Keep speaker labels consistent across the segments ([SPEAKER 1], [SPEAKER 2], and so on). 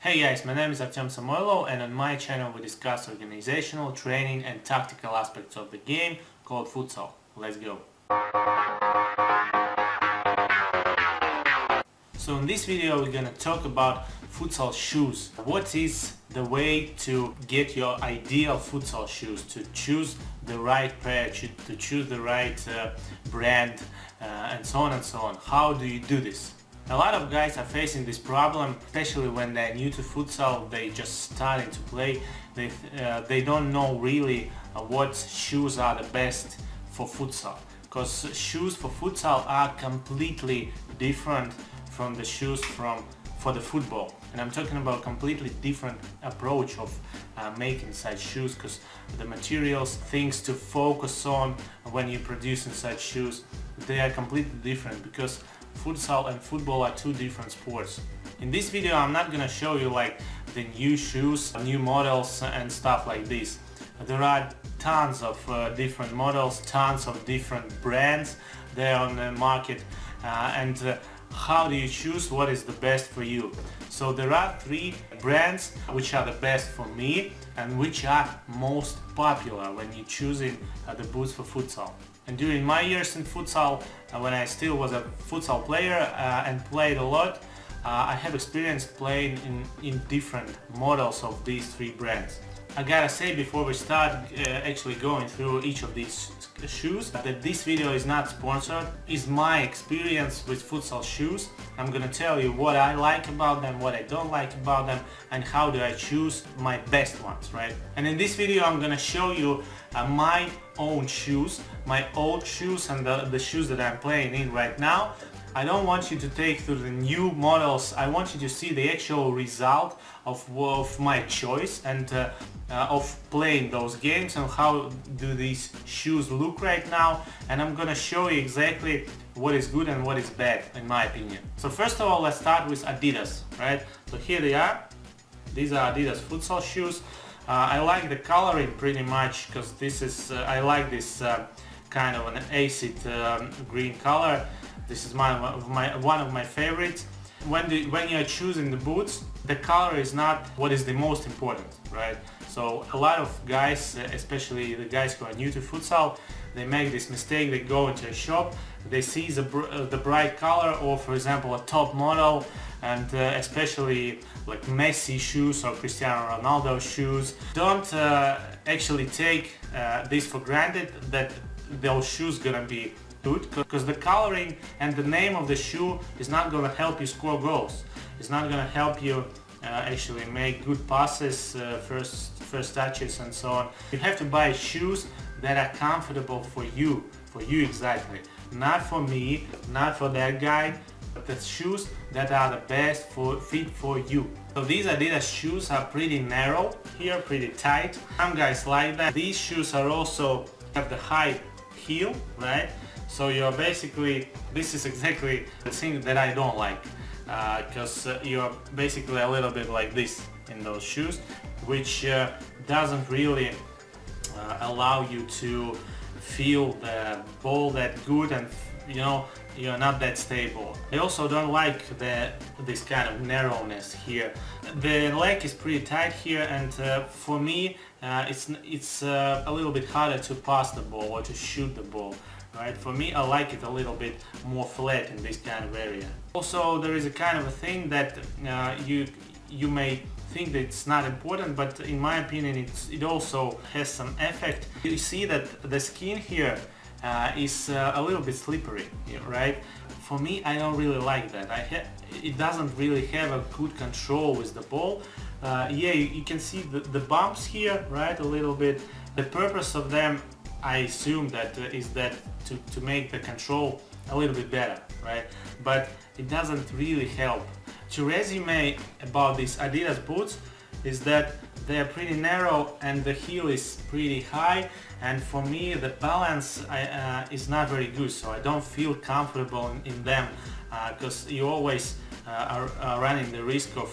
[SPEAKER 1] Hey guys, my name is Artem Samoilov, and on my channel we discuss organizational, training and tactical aspects of the game called futsal. Let's go! So in this video we're gonna talk about futsal shoes. What is the way to get your ideal futsal shoes, to choose the right pair, to choose the right brand, and so on and so on. How do you do this? A lot of guys are facing this problem, especially when they're new to futsal, they just starting to play. They don't know really what shoes are the best for futsal, because shoes for futsal are completely different from the shoes for the football. And I'm talking about completely different approach of making such shoes, because the materials, things to focus on when you're producing such shoes, they are completely different, because futsal and football are two different sports. In this video I'm not gonna show you like the new shoes, new models and stuff like this. There are tons of different models, tons of different brands there on the market, and how do you choose what is the best for you? So there are three brands which are the best for me and which are most popular when you're choosing the boots for futsal. And during my years in futsal, when I still was a futsal player and played a lot, I have experience playing in different models of these three brands. I gotta say before we start actually going through each of these shoes that this video is not sponsored. It's my experience with futsal shoes. I'm gonna tell you what I like about them, what I don't like about them, and how do I choose my best ones, right? And in this video I'm gonna show you my own shoes, my old shoes, and the shoes that I'm playing in right now. I don't want you to take through the new models. I want you to see the actual result of my choice and of playing those games and how do these shoes look right now. And I'm gonna show you exactly what is good and what is bad in my opinion. So first of all, let's start with Adidas, right? So here they are. These are Adidas futsal shoes. I like the coloring pretty much, because this is I like this kind of an acid green color. This is one of my favorites. When you're choosing the boots, the color is not what is the most important, right? So a lot of guys, especially the guys who are new to futsal, they make this mistake. They go into a shop, they see the bright color, or for example a top model, and especially like Messi shoes or Cristiano Ronaldo shoes. Don't actually take this for granted that those shoes gonna be good, because the coloring and the name of the shoe is not gonna help you score goals. It's not gonna help you actually make good passes, first touches and so on. You have to buy shoes that are comfortable for you exactly. Not for me, not for that guy, but the shoes that are the best fit for you. So these Adidas shoes are pretty narrow here, pretty tight. Some guys like that. These shoes are also have the high heel, right? So you're basically, this is exactly the thing that I don't like, because you're basically a little bit like this in those shoes, which doesn't really allow you to feel the ball that good, and you know, you're not that stable. I also don't like this kind of narrowness here. The leg is pretty tight here, and for me it's a little bit harder to pass the ball or to shoot the ball. Right? For me, I like it a little bit more flat in this kind of area. Also, there is a kind of a thing that you may think that it's not important, but in my opinion it also has some effect. You see that the skin here is a little bit slippery, right? For me, I don't really like that. It doesn't really have a good control with the ball. Yeah, you can see the bumps here, right? A little bit. The purpose of them, I assume that is that to make the control a little bit better, right? But it doesn't really help. To resume about these Adidas boots is that they're pretty narrow and the heel is pretty high, and for me the balance is not very good, so I don't feel comfortable in them, because you always are running the risk of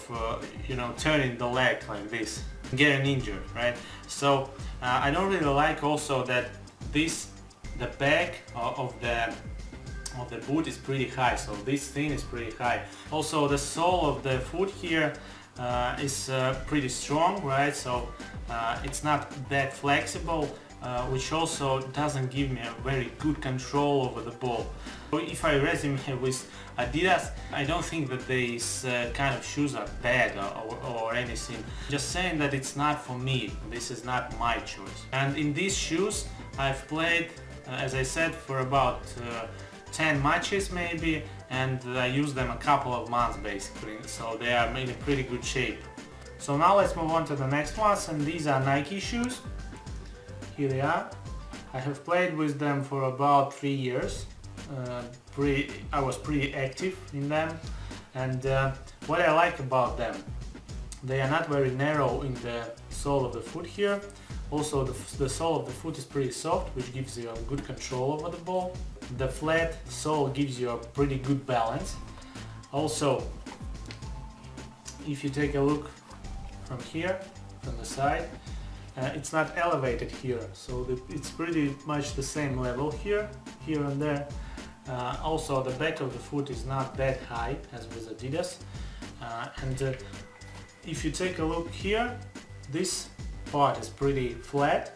[SPEAKER 1] you know, turning the leg like this, getting injured, right? So I don't really like also that the back of the boot is pretty high, so this thing is pretty high. Also the sole of the foot here is pretty strong, right? So it's not that flexible, which also doesn't give me a very good control over the ball. So if I resume with Adidas, I don't think that these kind of shoes are bad or anything. Just saying that it's not for me. This is not my choice. And in these shoes, I've played, as I said, for about 10 matches maybe, and I used them a couple of months basically, so they are in a pretty good shape. So now let's move on to the next ones, and these are Nike shoes. Here they are. I have played with them for about 3 years. I was pretty active in them, and what I like about them, they are not very narrow in the sole of the foot here. Also the sole of the foot is pretty soft, which gives you a good control over the ball. The flat sole gives you a pretty good balance. Also, if you take a look from here, from the side, it's not elevated here, so it's pretty much the same level here and there. Also, the back of the foot is not that high as with Adidas, and if you take a look here, this part is pretty flat,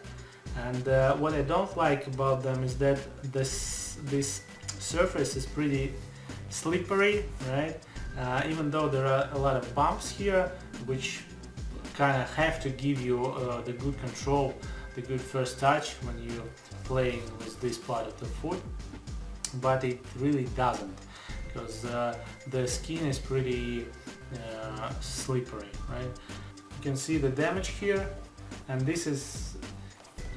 [SPEAKER 1] and what I don't like about them is that this surface is pretty slippery, right? Even though there are a lot of bumps here, which kind of have to give you the good control, the good first touch when you're playing with this part of the foot, but it really doesn't, because the skin is pretty slippery, right? You can see the damage here, and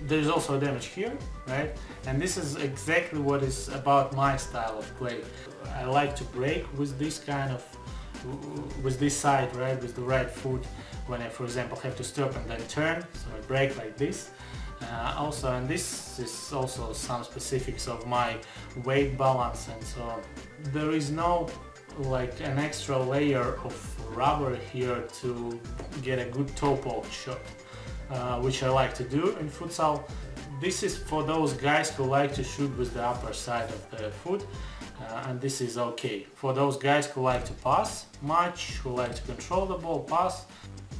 [SPEAKER 1] there's also damage here, right? And this is exactly what is about my style of play. I like to break with this kind of, with this side, right, with the right foot, when I, for example, have to stop and then turn, so I break like this. Also, and this is also some specifics of my weight balance, and so on. There is no like an extra layer of rubber here to get a good toe poke shot, which I like to do in futsal. This is for those guys who like to shoot with the upper side of the foot, and this is okay. For those guys who like to pass much, who like to control the ball, pass.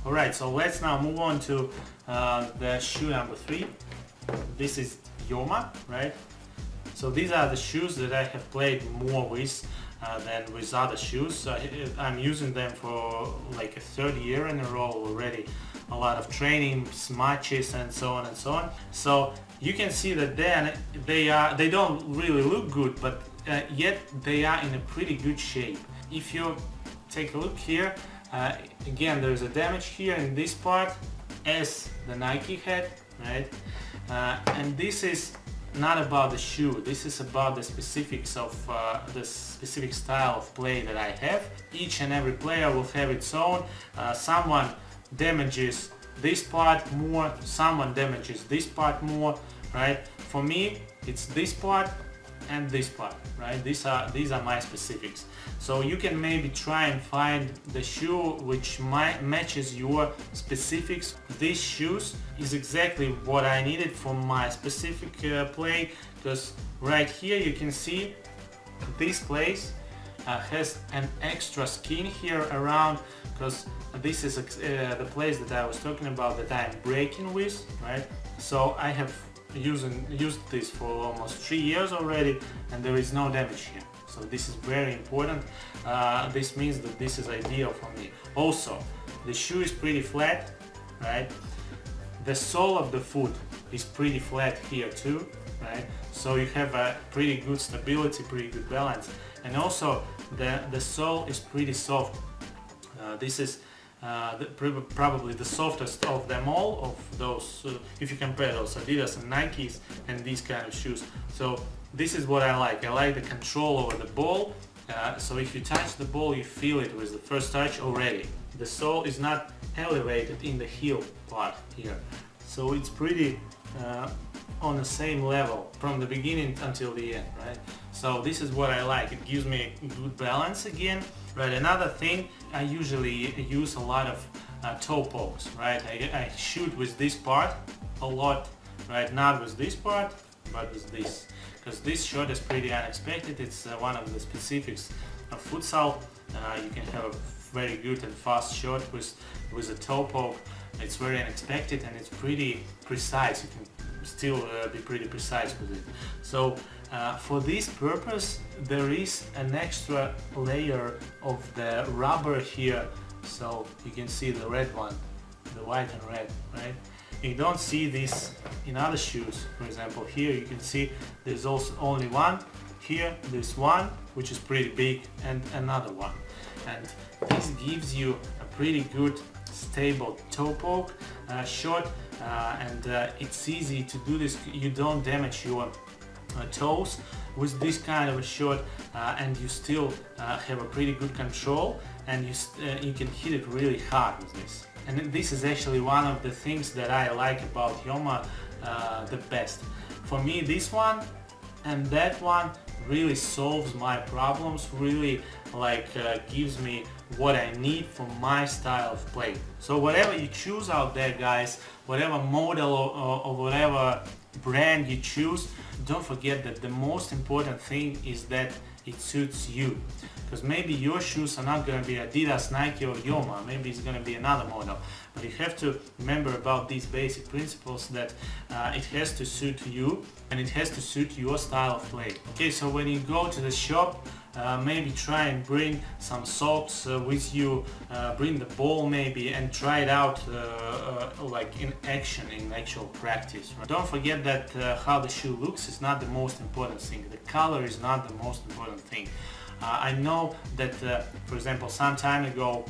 [SPEAKER 1] Alright, so let's now move on to the shoe number 3. This is Yoma, right? So these are the shoes that I have played more with than with other shoes. I'm using them for like a 3rd year in a row already. A lot of trainings, matches, and so on and so on. So you can see that they don't really look good, but yet they are in a pretty good shape. If you take a look here, again, there's a damage here in this part, as the Nike had, right? And this is not about the shoe. This is about the specifics of the specific style of play that I have. Each and every player will have its own. Someone damages this part more, someone damages this part more, right? For me, it's this part and this part, right? These are my specifics. So you can maybe try and find the shoe which matches your specifics. These shoes is exactly what I needed for my specific play, because right here you can see this place has an extra skin here around, because this is the place that I was talking about that I'm breaking with, right? So I have used this for almost 3 years already, and there is no damage here. So this is very important. This means that this is ideal for me. Also, the shoe is pretty flat, right? The sole of the foot is pretty flat here too, right? So you have a pretty good stability, pretty good balance. And also the sole is pretty soft. This is probably the softest of them all, of those, if you compare those Adidas and Nikes and these kind of shoes. So this is what I like. I like the control over the ball. So if you touch the ball, you feel it with the first touch already. The sole is not elevated in the heel part here. So it's pretty on the same level from the beginning until the end, right? So this is what I like. It gives me good balance again. Right, another thing, I usually use a lot of toe pokes, right? I shoot with this part a lot, right? Not with this part, but with this. Because this shot is pretty unexpected. It's one of the specifics of futsal. You can have a very good and fast shot with a toe poke. It's very unexpected and it's pretty precise. You can still be pretty precise with it. So for this purpose there is an extra layer of the rubber here, so you can see the red one, the white and red, right? You don't see this in other shoes. For example, here you can see there's also only one. Here there's one which is pretty big and another one, and this gives you a pretty good stable toe poke shot, and it's easy to do this. You don't damage your toes with this kind of a shot, and you still have a pretty good control, and you can hit it really hard with this. And this is actually one of the things that I like about Yoma the best. For me, this one and that one really solves my problems, really gives me what I need for my style of play. So whatever you choose out there, guys, whatever model or whatever brand you choose, don't forget that the most important thing is that it suits you. Because maybe your shoes are not going to be Adidas, Nike or Yoma, maybe it's going to be another model. But you have to remember about these basic principles, that it has to suit you and it has to suit your style of play. Okay, so when you go to the shop, maybe try and bring some socks with you, bring the ball maybe, and try it out like in action, in actual practice. Right? Don't forget that how the shoe looks is not the most important thing. The color is not the most important thing. I know that, for example, some time ago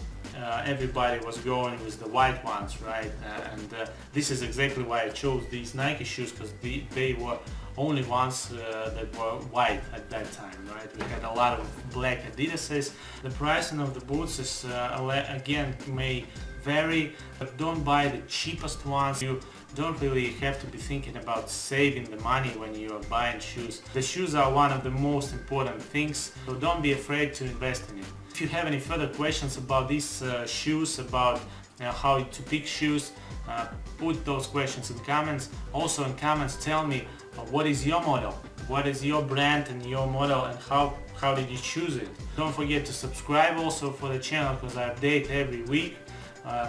[SPEAKER 1] everybody was going with the white ones, right? And this is exactly why I chose these Nike shoes, because they were only ones that were white at that time, right? We had a lot of black Adidases. The pricing of the boots is again may vary, but don't buy the cheapest ones. You don't really have to be thinking about saving the money when you are buying shoes. The shoes are one of the most important things, so don't be afraid to invest in it. If you have any further questions about these shoes, about how to pick shoes, put those questions in comments. Also in comments tell me what is your model, what is your brand and your model, and how did you choose it. Don't forget to subscribe also for the channel, because I update every week.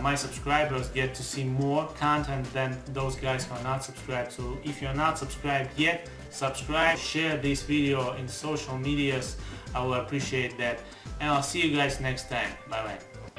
[SPEAKER 1] My subscribers get to see more content than those guys who are not subscribed. So if you're not subscribed yet, subscribe, share this video in social medias. I will appreciate that, and I'll see you guys next time. Bye bye.